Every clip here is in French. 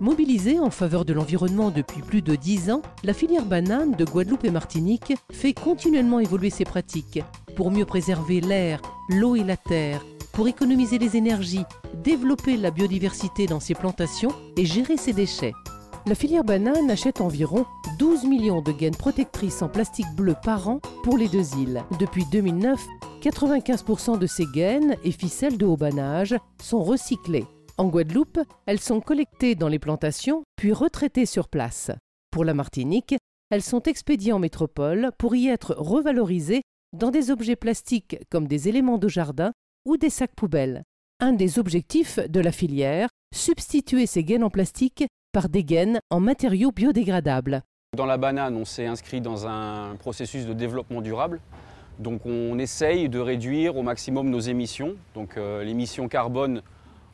Mobilisée en faveur de l'environnement depuis plus de 10 ans, la filière banane de Guadeloupe et Martinique fait continuellement évoluer ses pratiques pour mieux préserver l'air, l'eau et la terre, pour économiser les énergies, développer la biodiversité dans ses plantations et gérer ses déchets. La filière banane achète environ 12 millions de gaines protectrices en plastique bleu par an pour les deux îles. Depuis 2009, 95% de ces gaines et ficelles de haut banage sont recyclées. En Guadeloupe, elles sont collectées dans les plantations puis retraitées sur place. Pour la Martinique, elles sont expédiées en métropole pour y être revalorisées dans des objets plastiques comme des éléments de jardin ou des sacs poubelles. Un des objectifs de la filière, substituer ces gaines en plastique par des gaines en matériaux biodégradables. Dans la banane, on s'est inscrit dans un processus de développement durable. Donc on essaye de réduire au maximum nos émissions. Donc l'émission carbone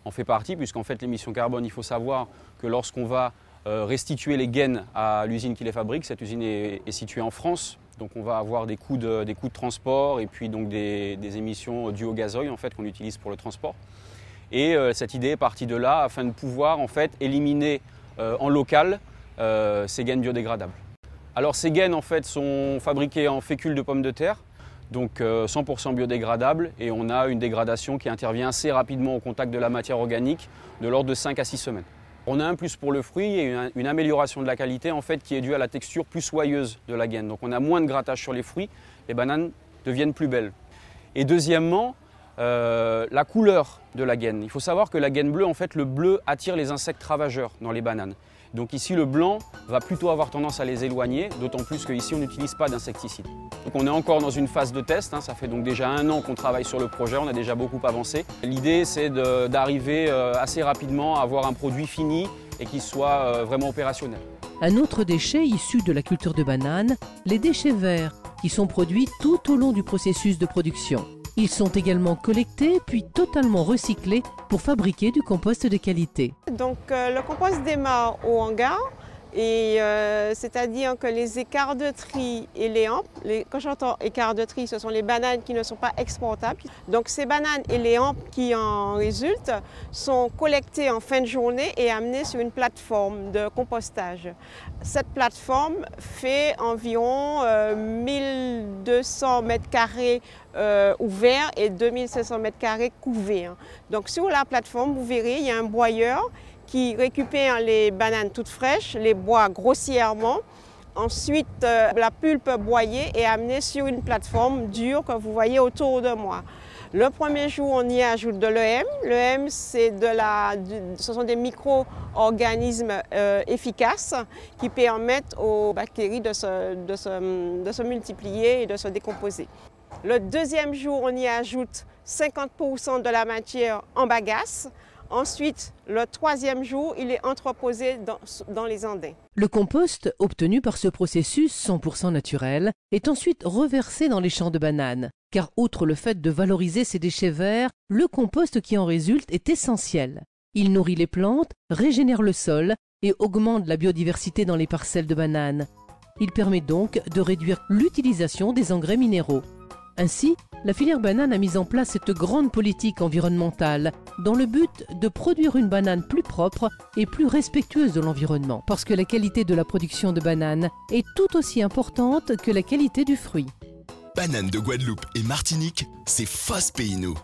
en fait partie, puisqu'en fait l'émission carbone, il faut savoir que lorsqu'on va restituer les gaines à l'usine qui les fabrique, cette usine est située en France. Donc on va avoir des coûts de transport et puis donc des émissions dues au gazoil en fait, qu'on utilise pour le transport. Et cette idée est partie de là afin de pouvoir en fait éliminer en local ces gaines biodégradables. Alors ces gaines en fait sont fabriquées en fécule de pommes de terre, donc 100% biodégradables, et on a une dégradation qui intervient assez rapidement au contact de la matière organique, de l'ordre de 5 à 6 semaines. On a un plus pour le fruit et une amélioration de la qualité en fait, qui est due à la texture plus soyeuse de la gaine. Donc on a moins de grattage sur les fruits, les bananes deviennent plus belles. Et deuxièmement, la couleur de la gaine. Il faut savoir que la gaine bleue, en fait, le bleu attire les insectes ravageurs dans les bananes. Donc ici, le blanc va plutôt avoir tendance à les éloigner, d'autant plus qu'ici, on n'utilise pas d'insecticides. Donc on est encore dans une phase de test, ça fait donc déjà 1 an qu'on travaille sur le projet, on a déjà beaucoup avancé. L'idée, c'est d'arriver assez rapidement à avoir un produit fini et qui soit vraiment opérationnel. Un autre déchet issu de la culture de banane, les déchets verts, qui sont produits tout au long du processus de production. Ils sont également collectés puis totalement recyclés pour fabriquer du compost de qualité. Donc le compost démarre au hangar, et c'est-à-dire que les écarts de tri et les hampes, quand j'entends écarts de tri, ce sont les bananes qui ne sont pas exportables. Donc ces bananes et les hampes qui en résultent sont collectées en fin de journée et amenées sur une plateforme de compostage. Cette plateforme fait environ 1200 mètres carrés ouverts et 2500 mètres carrés couverts. Donc sur la plateforme, vous verrez, il y a un broyeur qui récupère les bananes toutes fraîches, les broie grossièrement. Ensuite, la pulpe broyée est amenée sur une plateforme dure que vous voyez autour de moi. Le premier jour, on y ajoute de l'EM. L'EM, ce sont des micro-organismes efficaces qui permettent aux bactéries de se multiplier et de se décomposer. Le deuxième jour, on y ajoute 50% de la matière en bagasse. Ensuite, le troisième jour, il est entreposé dans les andins. Le compost, obtenu par ce processus 100% naturel, est ensuite reversé dans les champs de bananes. Car outre le fait de valoriser ces déchets verts, le compost qui en résulte est essentiel. Il nourrit les plantes, régénère le sol et augmente la biodiversité dans les parcelles de bananes. Il permet donc de réduire l'utilisation des engrais minéraux. Ainsi, la filière banane a mis en place cette grande politique environnementale dans le but de produire une banane plus propre et plus respectueuse de l'environnement, parce que la qualité de la production de bananes est tout aussi importante que la qualité du fruit. Banane de Guadeloupe et Martinique, c'est Foz Payino.